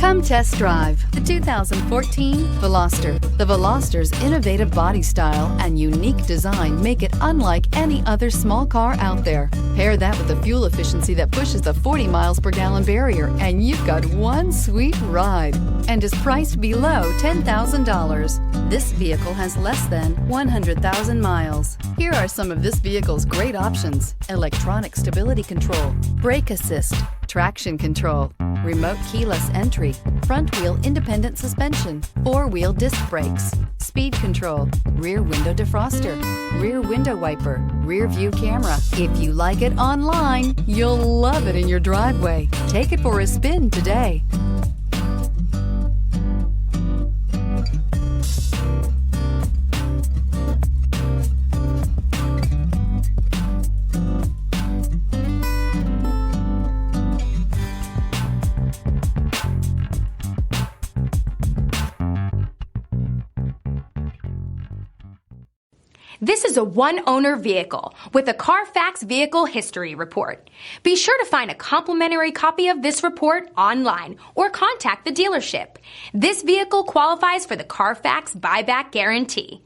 Come test drive the 2014 Veloster. The Veloster's innovative body style and unique design make it unlike any other small car out there. Pair that with the fuel efficiency that pushes the 40 miles per gallon barrier, and you've got one sweet ride, and is priced below $10,000. This vehicle has less than 100,000 miles. Here are some of this vehicle's great options: electronic stability control, brake assist, traction control, remote keyless entry, front wheel independent suspension, four-wheel disc brakes, speed control, rear window defroster, rear window wiper, rear view camera. If you like it online, you'll love it in your driveway. Take it for a spin today. This is a one-owner vehicle with a Carfax Vehicle History Report. Be sure to find a complimentary copy of this report online or contact the dealership. This vehicle qualifies for the Carfax Buyback Guarantee.